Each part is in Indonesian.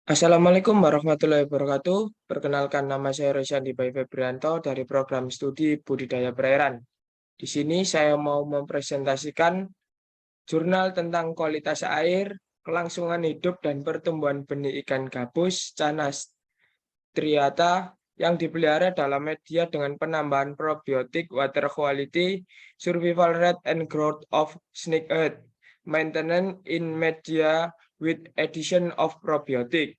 Assalamualaikum warahmatullahi wabarakatuh. Perkenalkan nama saya Rosyandi Bayi Febrianto dari program studi budidaya perairan. Di sini saya mau mempresentasikan jurnal tentang kualitas air, kelangsungan hidup dan pertumbuhan benih ikan gabus Canas striata yang dipelihara dalam media dengan penambahan probiotik, water quality, survival rate and growth of snakehead, maintenance in media with addition of probiotic.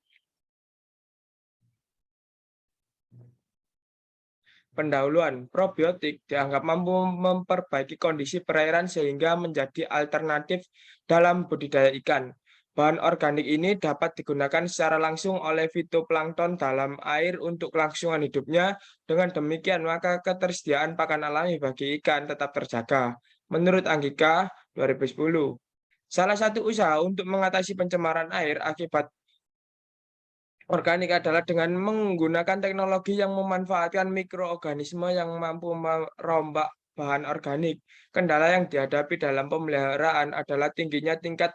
Pendahuluan, probiotik dianggap mampu memperbaiki kondisi perairan sehingga menjadi alternatif dalam budidaya ikan. Bahan organik ini dapat digunakan secara langsung oleh fitoplankton dalam air untuk kelangsungan hidupnya. Dengan demikian, maka ketersediaan pakan alami bagi ikan tetap terjaga. Menurut Anggika 2010, salah satu usaha untuk mengatasi pencemaran air akibat organik adalah dengan menggunakan teknologi yang memanfaatkan mikroorganisme yang mampu merombak bahan organik. Kendala yang dihadapi dalam pemeliharaan adalah tingginya tingkat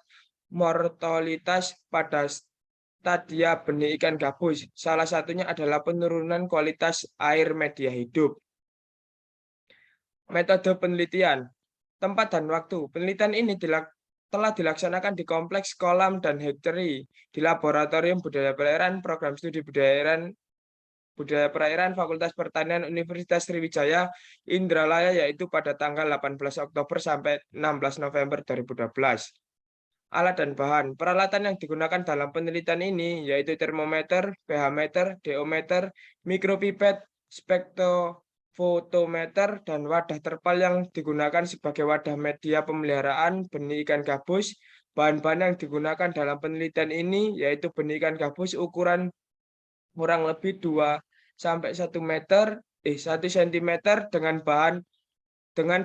mortalitas pada stadia benih ikan gabus. Salah satunya adalah penurunan kualitas air media hidup. Metode penelitian, tempat dan waktu. Penelitian ini telah dilaksanakan di kompleks kolam dan hatchery di Laboratorium Budaya Perairan, Program Studi Budaya Perairan Fakultas Pertanian Universitas Sriwijaya Indralaya, yaitu pada tanggal 18 Oktober sampai 16 November 2012. Alat dan bahan. Peralatan yang digunakan dalam penelitian ini yaitu termometer, pH meter, DO meter, mikropipet, spektrofotometer, dan wadah terpal yang digunakan sebagai wadah media pemeliharaan benih ikan gabus. Bahan-bahan yang digunakan dalam penelitian ini yaitu benih ikan gabus ukuran kurang lebih 2 sampai 1 meter, 1 cm dengan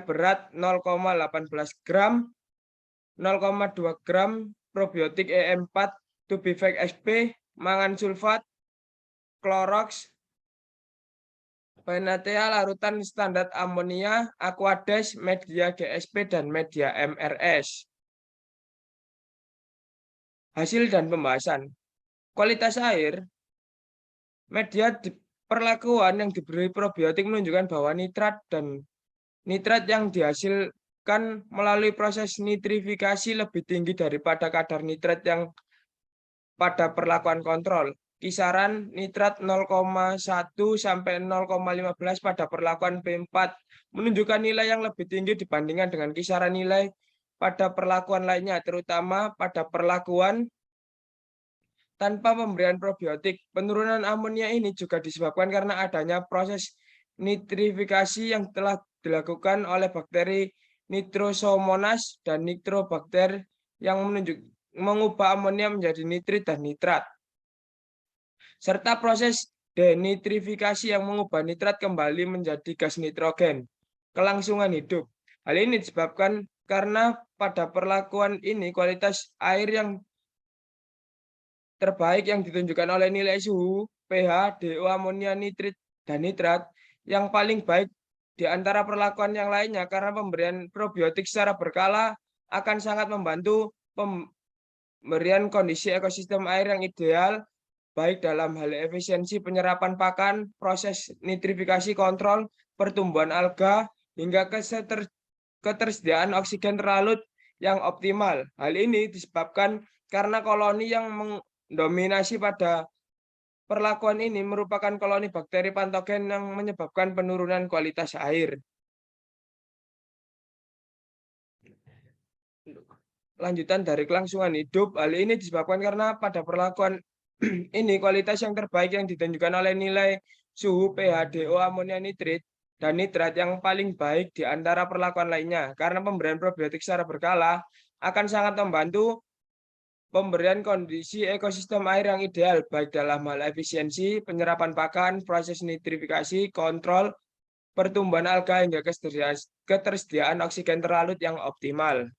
berat 0,18 gram, 0,2 gram probiotik E4, Tubifex XP, mangan sulfat, Clorox, Penatea larutan standar amonia, Aquades, media GSP, dan media MRS. Hasil dan pembahasan. Kualitas air, media perlakuan yang diberi probiotik menunjukkan bahwa nitrat yang dihasilkan melalui proses nitrifikasi lebih tinggi daripada kadar nitrat yang pada perlakuan kontrol. Kisaran nitrat 0,1 sampai 0,15 pada perlakuan P4 menunjukkan nilai yang lebih tinggi dibandingkan dengan kisaran nilai pada perlakuan lainnya, terutama pada perlakuan tanpa pemberian probiotik. Penurunan amonia ini juga disebabkan karena adanya proses nitrifikasi yang telah dilakukan oleh bakteri Nitrosomonas dan Nitrobacter yang mengubah amonia menjadi nitrit dan nitrat, serta proses denitrifikasi yang mengubah nitrat kembali menjadi gas nitrogen. Kelangsungan hidup. Hal ini disebabkan karena pada perlakuan ini kualitas air yang terbaik yang ditunjukkan oleh nilai suhu, pH, DO, amonia, nitrit, dan nitrat yang paling baik di antara perlakuan yang lainnya, karena pemberian probiotik secara berkala akan sangat membantu pemberian kondisi ekosistem air yang ideal, baik dalam hal efisiensi penyerapan pakan, proses nitrifikasi kontrol, pertumbuhan alga, hingga ketersediaan oksigen terlarut yang optimal. Hal ini disebabkan karena koloni yang mendominasi pada perlakuan ini merupakan koloni bakteri patogen yang menyebabkan penurunan kualitas air. Lanjutan dari kelangsungan hidup, hal ini disebabkan karena pada perlakuan ini kualitas yang terbaik yang ditunjukkan oleh nilai suhu, pH, DO, amonia, nitrit, dan nitrat yang paling baik di antara perlakuan lainnya. Karena pemberian probiotik secara berkala akan sangat membantu pemberian kondisi ekosistem air yang ideal, baik dalam hal efisiensi, penyerapan pakan, proses nitrifikasi, kontrol, pertumbuhan alga, hingga ketersediaan oksigen terlarut yang optimal.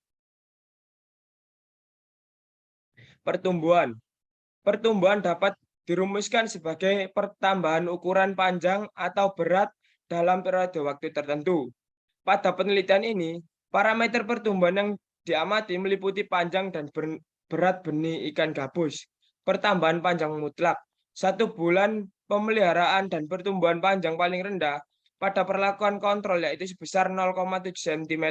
Pertumbuhan. Pertumbuhan dapat dirumuskan sebagai pertambahan ukuran panjang atau berat dalam periode waktu tertentu. Pada penelitian ini, parameter pertumbuhan yang diamati meliputi panjang dan berat benih ikan gabus, pertambahan panjang mutlak. 1 bulan pemeliharaan dan pertumbuhan panjang paling rendah pada perlakuan kontrol yaitu sebesar 0,7 cm.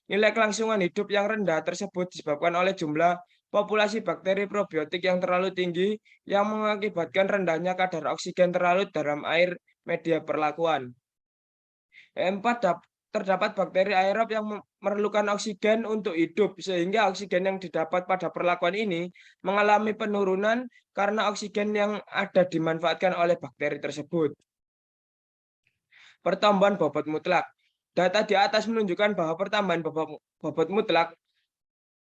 Nilai kelangsungan hidup yang rendah tersebut disebabkan oleh jumlah populasi bakteri probiotik yang terlalu tinggi yang mengakibatkan rendahnya kadar oksigen terlarut dalam air media perlakuan. Terdapat bakteri aerob yang memerlukan oksigen untuk hidup, sehingga oksigen yang didapat pada perlakuan ini mengalami penurunan karena oksigen yang ada dimanfaatkan oleh bakteri tersebut. Pertambahan bobot mutlak. Data di atas menunjukkan bahwa pertambahan bobot mutlak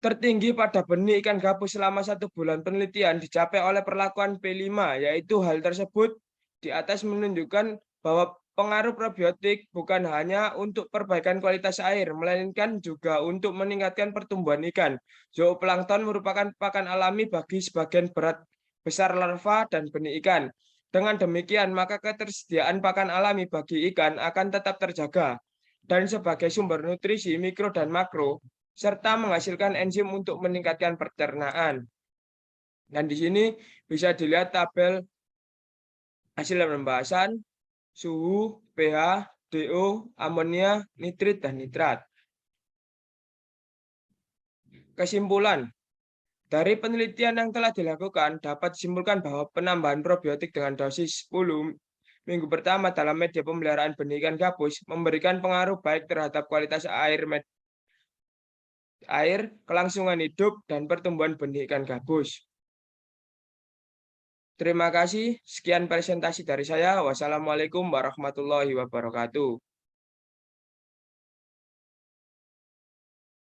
tertinggi pada benih ikan gabus selama 1 bulan penelitian dicapai oleh perlakuan P5, yaitu hal tersebut di atas menunjukkan bahwa pengaruh probiotik bukan hanya untuk perbaikan kualitas air, melainkan juga untuk meningkatkan pertumbuhan ikan. Zooplankton merupakan pakan alami bagi sebagian besar larva dan benih ikan. Dengan demikian, maka ketersediaan pakan alami bagi ikan akan tetap terjaga. Dan sebagai sumber nutrisi mikro dan makro, serta menghasilkan enzim untuk meningkatkan pencernaan. Dan di sini bisa dilihat tabel hasil pembahasan, suhu, pH, DO, amonia, nitrit, dan nitrat. Kesimpulan, dari penelitian yang telah dilakukan, dapat disimpulkan bahwa penambahan probiotik dengan dosis 10 minggu pertama dalam media pemeliharaan benih ikan gabus memberikan pengaruh baik terhadap kualitas air, kelangsungan hidup, dan pertumbuhan benih ikan gabus. Terima kasih. Sekian presentasi dari saya. Wassalamualaikum warahmatullahi wabarakatuh.